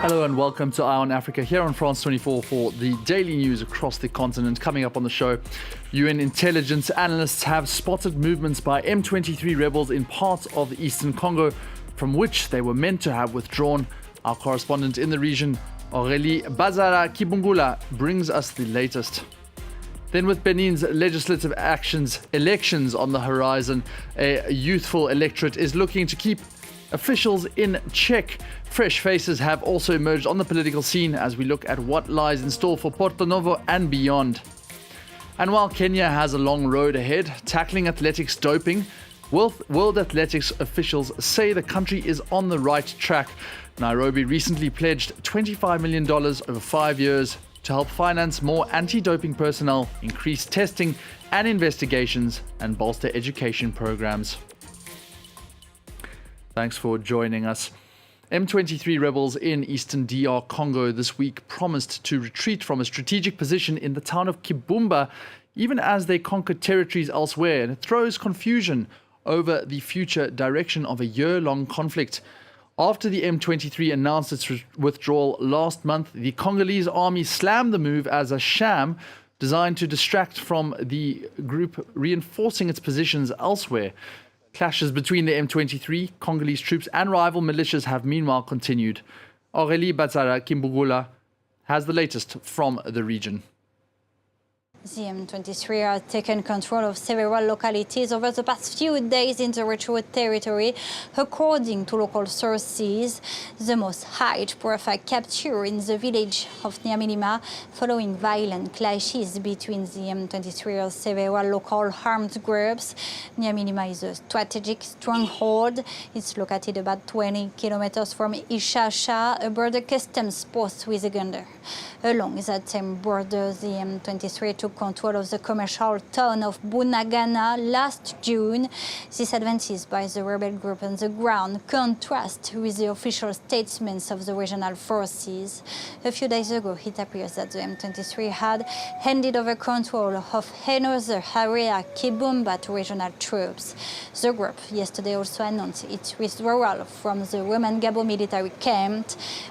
Hello and welcome to Eye on Africa here on France 24 for the daily news across the continent. Coming up on the show, UN intelligence analysts have spotted movements by M23 rebels in parts of the eastern Congo from which they were meant to have withdrawn. Our correspondent in the region, Aurélie Bazara-Kibungula, brings us the latest. Then with Benin's legislative elections on the horizon, a youthful electorate is looking to keep officials in check. Fresh faces have also emerged on the political scene as we look at what lies in store for Porto Novo and beyond. And while Kenya has a long road ahead tackling athletics doping, World Athletics officials say the country is on the right track. Nairobi recently pledged $25 million over 5 years to help finance more anti-doping personnel, increase testing and investigations, and bolster education programs. Thanks for joining us. M23 rebels in eastern DR Congo this week promised to retreat from a strategic position in the town of Kibumba, even as they conquered territories elsewhere, and it throws confusion over the future direction of a year-long conflict. After the M23 announced its withdrawal last month, the Congolese army slammed the move as a sham designed to distract from the group reinforcing its positions elsewhere. Clashes between the M23, Congolese troops and rival militias have meanwhile continued. Aurélie Bazara-Kibungula has the latest from the region. The M23 have taken control of several localities over the past few days in the Eritrean territory. According to local sources, the most high-profile capture in the village of Nyamilima following violent clashes between the M23 and several local armed groups. Nyamilima is a strategic stronghold. It's located about 20 kilometers from Ishasha, a border customs post with Uganda. Along that same border, the M23 took control of the commercial town of Bunagana last June. This advances by the rebel group on the ground contrast with the official statements of the regional forces. A few days ago, it appears that the M23 had handed over control of another area, Kibumba, to regional troops. The group yesterday also announced its withdrawal from the Bamako military camp.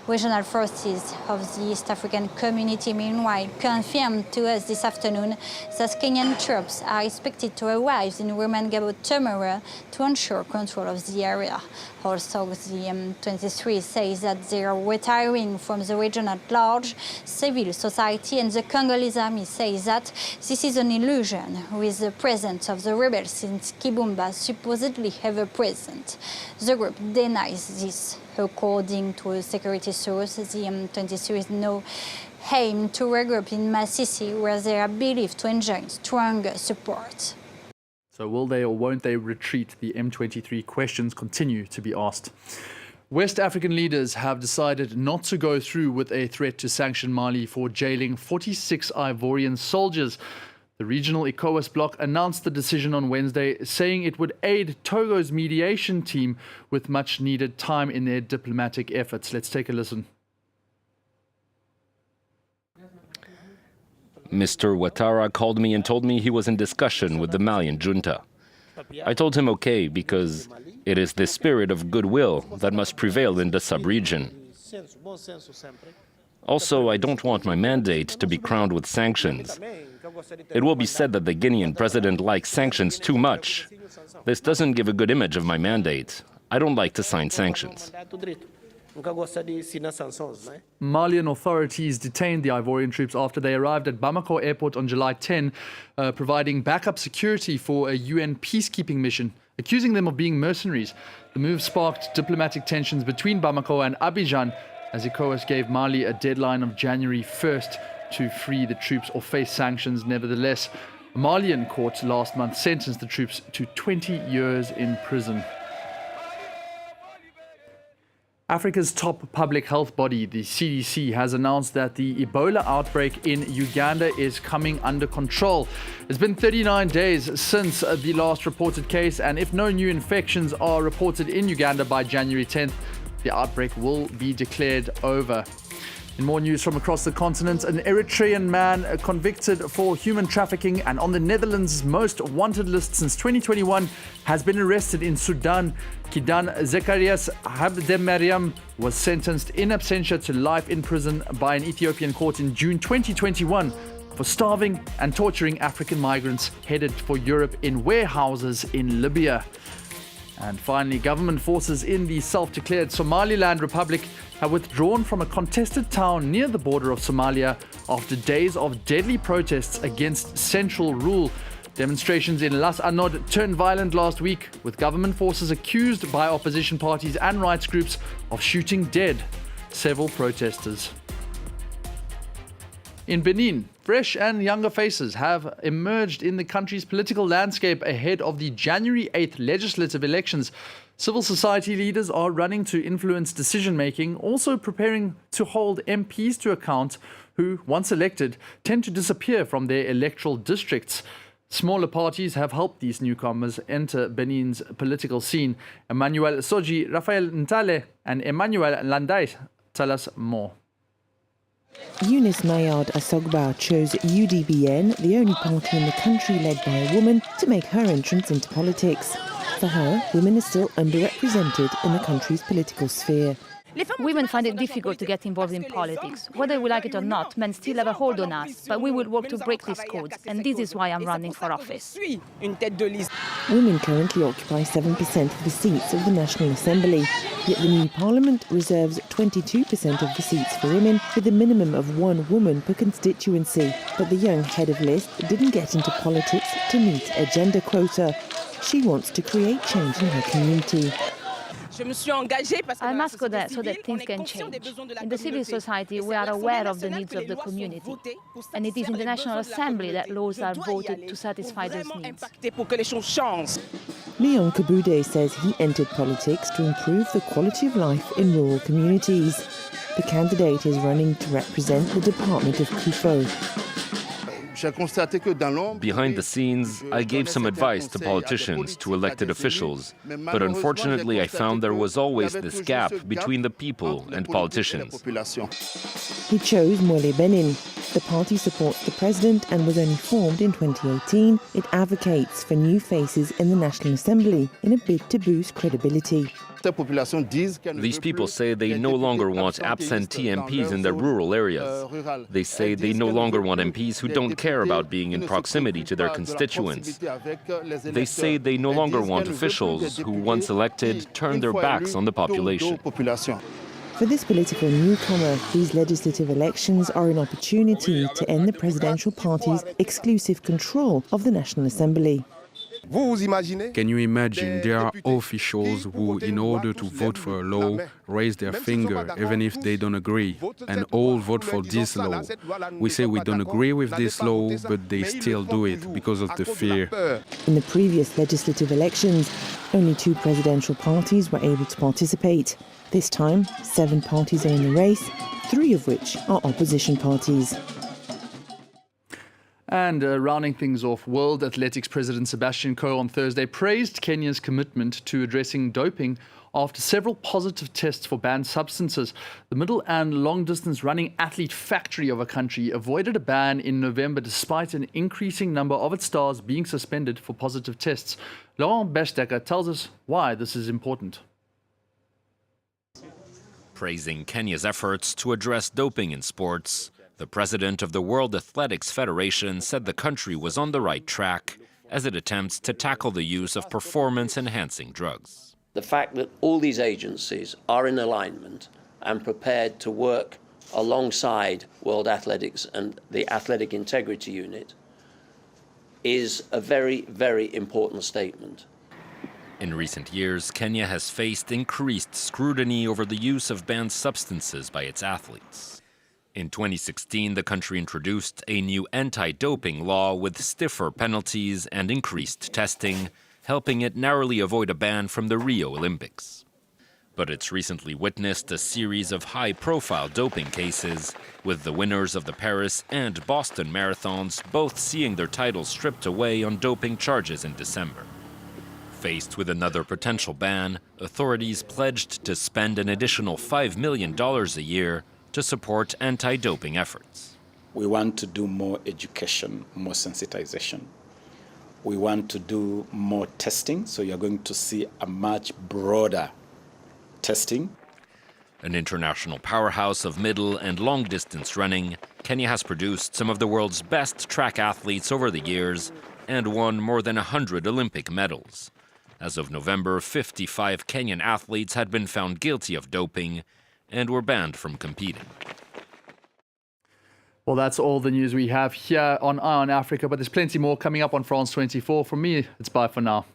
Regional forces of the East African community, meanwhile, confirmed to us this afternoon that Kenyan troops are expected to arrive in Bamako tomorrow to ensure control of the area. Also, the M23 says that they are retiring from the region at large. Civil society and the Congolese army say that this is an illusion, with the presence of the rebels since Kibumba supposedly ever present. The group denies this. According to a security source, the M23 is now aim to regroup in Masisi, where they are believed to enjoy stronger support. So will they or won't they retreat? The M23 questions continue to be asked. West African leaders have decided not to go through with a threat to sanction Mali for jailing 46 Ivorian soldiers. The regional ECOWAS bloc announced the decision on Wednesday, saying it would aid Togo's mediation team with much needed time in their diplomatic efforts. Let's take a listen. Mr. Ouattara called me and told me he was in discussion with the Malian junta. I told him okay, because it is the spirit of goodwill that must prevail in the sub-region. Also, I don't want my mandate to be crowned with sanctions. It will be said that the Guinean president likes sanctions too much. This doesn't give a good image of my mandate. I don't like to sign sanctions. Malian authorities detained the Ivorian troops after they arrived at Bamako airport on July 10, providing backup security for a UN peacekeeping mission, accusing them of being mercenaries. The move sparked diplomatic tensions between Bamako and Abidjan, as ECOWAS gave Mali a deadline of January 1st to free the troops or face sanctions. Nevertheless, a Malian court last month sentenced the troops to 20 years in prison. Africa's top public health body, the CDC, has announced that the Ebola outbreak in Uganda is coming under control. It's been 39 days since the last reported case, and if no new infections are reported in Uganda by January 10th, the outbreak will be declared over. In more news from across the continent, an Eritrean man convicted for human trafficking and on the Netherlands' most wanted list since 2021 has been arrested in Sudan. Kidan Zecharias Habdemariam was sentenced in absentia to life in prison by an Ethiopian court in June 2021 for starving and torturing African migrants headed for Europe in warehouses in Libya. And finally, government forces in the self-declared Somaliland Republic have withdrawn from a contested town near the border of Somalia after days of deadly protests against central rule. Demonstrations in Las Anod turned violent last week, with government forces accused by opposition parties and rights groups of shooting dead several protesters. In Benin, fresh and younger faces have emerged in the country's political landscape ahead of the January 8th legislative elections. Civil society leaders are running to influence decision-making, also preparing to hold MPs to account who, once elected, tend to disappear from their electoral districts. Smaller parties have helped these newcomers enter Benin's political scene. Emmanuel Soji, Raphael Ntale and Emmanuel Landais tell us more. Eunice Mayard Asogba chose UDBN, the only party in the country led by a woman, to make her entrance into politics. For her, women are still underrepresented in the country's political sphere. Women find it difficult to get involved in politics. Whether we like it or not, men still have a hold on us, but we will work to break these codes, and this is why I'm running for office. Women currently occupy 7% of the seats of the National Assembly, yet the new parliament reserves 22% of the seats for women, with a minimum of one woman per constituency. But the young head of list didn't get into politics to meet a gender quota. She wants to create change in her community. I must go there so that things can change. In the civil society, we are aware of the needs of the community, and it is in the National Assembly that laws are voted to satisfy those needs. Leon Kabude says he entered politics to improve the quality of life in rural communities. The candidate is running to represent the department of Kufo. Behind the scenes, I gave some advice to politicians, to elected officials, but unfortunately I found there was always this gap between the people and politicians. He chose Mwele Benin. The party supports the president and was only formed in 2018. It advocates for new faces in the National Assembly in a bid to boost credibility. These people say they no longer want absentee MPs in their rural areas. They say they no longer want MPs who don't care about being in proximity to their constituents. They say they no longer want officials who, once elected, turn their backs on the population. For this political newcomer, these legislative elections are an opportunity to end the presidential party's exclusive control of the National Assembly. Can you imagine there are officials who, in order to vote for a law, raise their finger even if they don't agree, and all vote for this law? We say we don't agree with this law, but they still do it because of the fear. In the previous legislative elections, only 2 presidential parties were able to participate. This time, 7 parties are in the race, 3 of which are opposition parties. And rounding things off, World Athletics President Sebastian Coe on Thursday praised Kenya's commitment to addressing doping after several positive tests for banned substances. The middle and long-distance running athlete factory of a country avoided a ban in November despite an increasing number of its stars being suspended for positive tests. Laurent Bestecker tells us why this is important. Praising Kenya's efforts to address doping in sports, the president of the World Athletics Federation said the country was on the right track as it attempts to tackle the use of performance-enhancing drugs. The fact that all these agencies are in alignment and prepared to work alongside World Athletics and the Athletic Integrity Unit is a very, very important statement. In recent years, Kenya has faced increased scrutiny over the use of banned substances by its athletes. In 2016, the country introduced a new anti-doping law with stiffer penalties and increased testing, helping it narrowly avoid a ban from the Rio Olympics. But it's recently witnessed a series of high-profile doping cases, with the winners of the Paris and Boston marathons both seeing their titles stripped away on doping charges in December. Faced with another potential ban, authorities pledged to spend an additional $5 million a year to support anti-doping efforts. We want to do more education, more sensitization. We want to do more testing, so you're going to see a much broader testing. An international powerhouse of middle and long-distance running, Kenya has produced some of the world's best track athletes over the years and won more than 100 Olympic medals. As of November, 55 Kenyan athletes had been found guilty of doping and were banned from competing. Well, that's all the news we have here on Eye on Africa, but there's plenty more coming up on France 24. From me, it's bye for now.